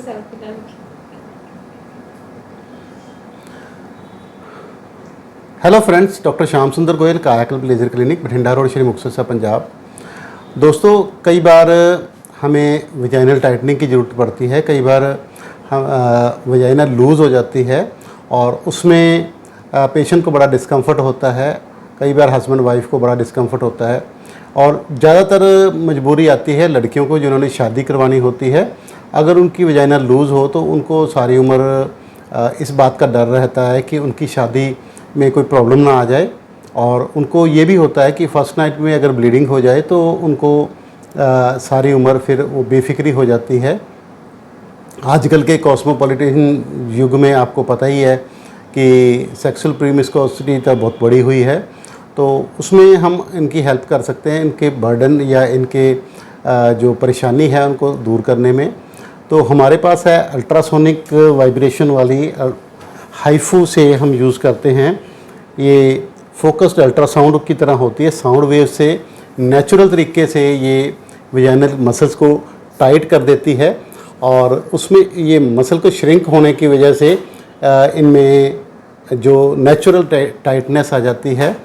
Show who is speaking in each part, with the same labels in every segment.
Speaker 1: Selfie डाल के।
Speaker 2: Hello friends, doctor Shyam Sundar Goyal, Kayakalp laser clinic, Bathinda road, Shri Muktsar सा, पंजाब। दोस्तों, कई बार हमें वजाइनल टाइटनिंग की ज़रूरत पड़ती है। कई बार हम वजाइना लूज़ हो जाती है और उसमें पेशेंट को बड़ा डिस्कम्फर्ट होता है। कई बार हस्बैंड वाइफ को बड़ा डिस्कम्फर्ट होता है और ज़्यादातर मजबूरी आती है लड़कियों को जिन्होंने शादी करवानी होती है। अगर उनकी वजाइना लूज़ हो तो उनको सारी उम्र इस बात का डर रहता है कि उनकी शादी में कोई प्रॉब्लम ना आ जाए, और उनको ये भी होता है कि फ़र्स्ट नाइट में अगर ब्लीडिंग हो जाए तो उनको सारी उम्र फिर वो बेफिक्री हो जाती है। आजकल के कॉस्मोपॉलिटन युग में आपको पता ही है कि सेक्सुअल प्रीमिस्कोसिटी तो बहुत बड़ी हुई है, तो उसमें हम इनकी हेल्प कर सकते हैं, इनके बर्डन या इनके जो परेशानी है उनको दूर करने में। तो हमारे पास है अल्ट्रासोनिक वाइब्रेशन वाली हाइफू से हम यूज़ करते हैं। ये फोकस्ड अल्ट्रासाउंड की तरह होती है, साउंड वेव से नेचुरल तरीके से ये वजाइनल मसल्स को टाइट कर देती है और उसमें ये मसल को श्रिंक होने की वजह से इनमें जो नेचुरल टाइटनेस आ जाती है।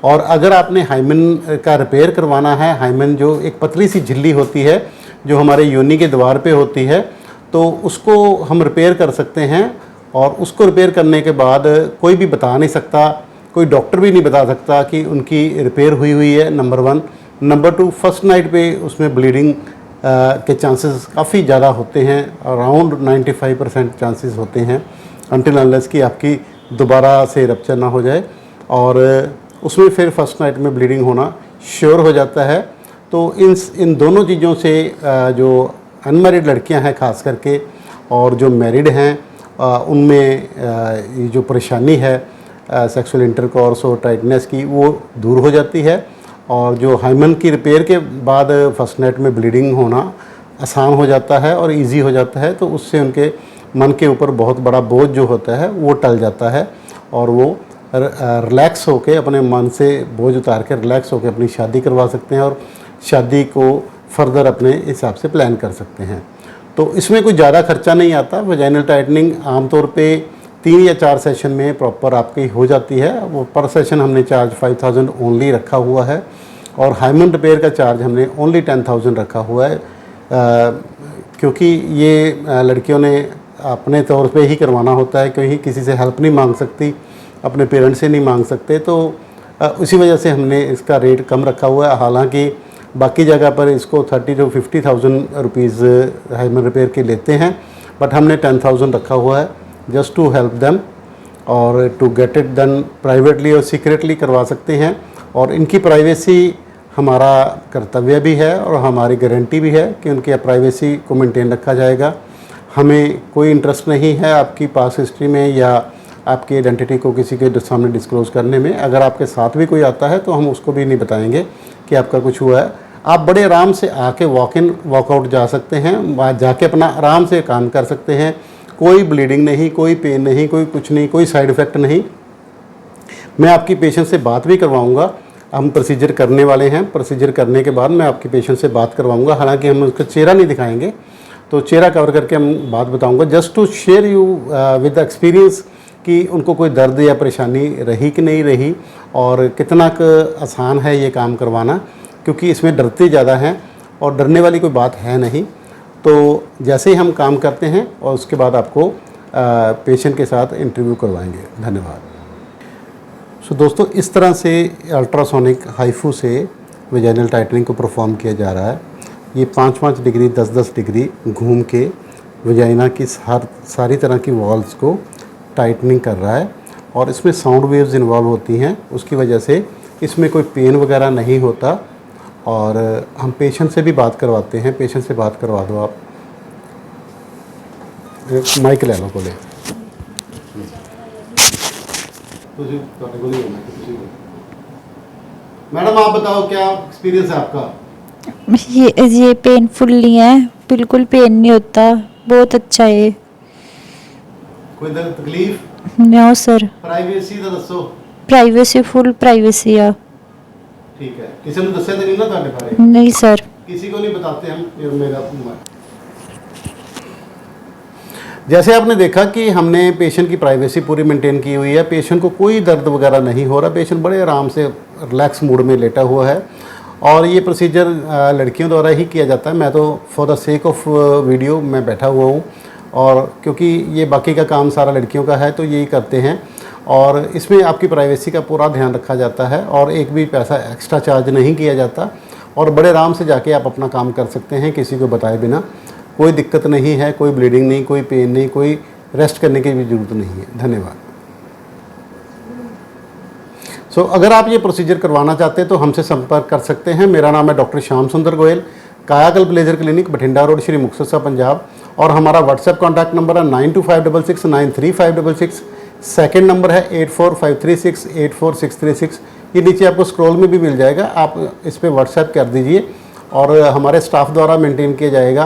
Speaker 2: और अगर आपने हाइमन का रिपेयर करवाना है, हाइमन जो एक पतली सी झिल्ली होती है जो हमारे योनि के द्वार पे होती है, तो उसको हम रिपेयर कर सकते हैं। और उसको रिपेयर करने के बाद कोई भी बता नहीं सकता, कोई डॉक्टर भी नहीं बता सकता कि उनकी रिपेयर हुई है, नंबर 1। नंबर 2, फर्स्ट नाइट पे उसमें ब्लीडिंग के चांसेस काफ़ी ज़्यादा होते हैं, अराउंड 95% चांसेस होते हैं, अनटिल अनलेस कि आपकी दोबारा से रप्चर ना हो जाए, और उसमें फिर फर्स्ट नाइट में ब्लीडिंग होना श्योर हो जाता है। तो इन दोनों चीज़ों से जो अनमैरिड लड़कियां हैं खास करके, और जो मैरिड हैं उनमें ये जो परेशानी है सेक्सुअल इंटरकॉर्स और टाइटनेस की, वो दूर हो जाती है। और जो हाइमन की रिपेयर के बाद फर्स्ट नाइट में ब्लीडिंग होना आसान हो जाता है और इजी हो जाता है, तो उससे उनके मन के ऊपर बहुत बड़ा बोझ जो होता है वो टल जाता है और वो रिलैक्स होकर अपने मन से बोझ उतार के रिलैक्स होकर अपनी शादी करवा सकते हैं और शादी को फर्दर अपने हिसाब से प्लान कर सकते हैं। तो इसमें कोई ज़्यादा खर्चा नहीं आता। वजाइनल टाइटनिंग आमतौर पे 3 या 4 सेशन में प्रॉपर आपकी हो जाती है। वो पर सेशन हमने चार्ज 5000 ओनली रखा हुआ है और हाइमन रिपेयर का चार्ज हमने ओनली 10,000 रखा हुआ है, क्योंकि ये लड़कियों ने अपने तौर पे ही करवाना होता है, क्योंकि किसी से हेल्प नहीं मांग सकती, अपने पेरेंट्स से नहीं मांग सकते, तो उसी वजह से हमने इसका रेट कम रखा हुआ है। हालांकि बाकी जगह पर इसको 30,000 to 50,000 रुपीज़ हाइमन रिपेयर के लेते हैं, बट हमने 10,000 रखा हुआ है जस्ट टू हेल्प देम और to get it done privately और सीक्रेटली करवा सकते हैं। और इनकी प्राइवेसी हमारा कर्तव्य भी है और हमारी गारंटी भी है कि उनकी प्राइवेसी को मेंटेन रखा जाएगा। हमें कोई इंटरेस्ट नहीं है आपकी पास हिस्ट्री में या आपकी आइडेंटिटी को किसी के सामने डिस्क्लोज़ करने में। अगर आपके साथ भी कोई आता है तो हम उसको भी नहीं बताएंगे कि आपका कुछ हुआ है। आप बड़े आराम से आके वॉक इन वॉकआउट जा सकते हैं, वहाँ जाके अपना आराम से काम कर सकते हैं। कोई ब्लीडिंग नहीं, कोई पेन नहीं, कोई कुछ नहीं, कोई साइड इफ़ेक्ट नहीं। मैं आपकी पेशेंट से बात भी करवाऊंगा। हम प्रोसीजर करने वाले हैं, प्रोसीजर करने के बाद मैं आपकी पेशेंट से बात करवाऊंगा। हालांकि हम उसका चेहरा नहीं दिखाएंगे, तो चेहरा कवर करके हम बात बताऊंगा, just to share you with experience कि उनको कोई दर्द या परेशानी रही कि नहीं रही और कितना आसान है ये काम करवाना, क्योंकि इसमें डरते ज़्यादा हैं और डरने वाली कोई बात है नहीं। तो जैसे ही हम काम करते हैं और उसके बाद आपको पेशेंट के साथ इंटरव्यू करवाएंगे। धन्यवाद। सो दोस्तों, इस तरह से अल्ट्रासोनिक हाइफू से वजाइनल टाइटनिंग को परफॉर्म किया जा रहा है। ये 5-5 डिग्री 10-10 डिग्री घूम के वजाइना की सारी तरह की वॉल्स को टाइटनिंग कर रहा है और इसमें साउंड वेव्स इन्वॉल्व होती हैं। उसकी वजह से इसमें कोई पेन वगैरह नहीं होता। और हम पेशेंट से भी बात करवाते हैं। पेशेंट से बात करवा दो आप, माइक ले लो बोले। मैडम आप बताओ क्या एक्सपीरियंस है आपका?
Speaker 3: ये पेनफुल नहीं है, बिल्कुल पेन नहीं होता, बहुत अच्छा है।
Speaker 2: कोई तकलीफ?
Speaker 3: No sir.
Speaker 2: प्राइवेसी तो दसो।
Speaker 3: प्राइवेसी फुल प्राइवेसी है।
Speaker 2: ठीक है। किसी ने दस्या तो नहीं ना ਤੁਹਾਡੇ ਬਾਰੇ?
Speaker 3: नहीं सर।
Speaker 2: किसी को नहीं बताते हम। ये मेरा जैसे आपने देखा कि हमने पेशेंट की प्राइवेसी पूरी मेंटेन की हुई है, पेशेंट को कोई दर्द वगैरह नहीं हो रहा, पेशेंट बड़े आराम से रिलैक्स मूड में लेटा हुआ है। और ये प्रोसीजर लड़कियों द्वारा ही किया जाता है। मैं तो for the sake of video मैं बैठा हुआ हूँ, और क्योंकि ये बाकी का काम सारा लड़कियों का है तो यही करते हैं, और इसमें आपकी प्राइवेसी का पूरा ध्यान रखा जाता है और एक भी पैसा एक्स्ट्रा चार्ज नहीं किया जाता, और बड़े आराम से जाके आप अपना काम कर सकते हैं किसी को बताए बिना। कोई दिक्कत नहीं है, कोई ब्लीडिंग नहीं, कोई पेन नहीं, कोई रेस्ट करने की भी ज़रूरत नहीं है। धन्यवाद। अगर आप ये प्रोसीजर करवाना चाहते हैं तो हमसे संपर्क कर सकते हैं। मेरा नाम है doctor Shyam Sundar Goyal, Kayakalp laser clinic, Bathinda road, Shri Muktsar Sahib, Punjab. और हमारा व्हाट्सएप कॉन्टैक्ट नंबर है 9256693566। सेकेंड नंबर है 8453684636। ये नीचे आपको स्क्रॉल में भी मिल जाएगा, आप इस पर व्हाट्सएप कर दीजिए और हमारे स्टाफ द्वारा मेंटेन किया जाएगा।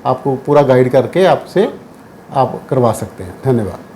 Speaker 2: आपको पूरा गाइड करके आपसे आप करवा सकते हैं। धन्यवाद।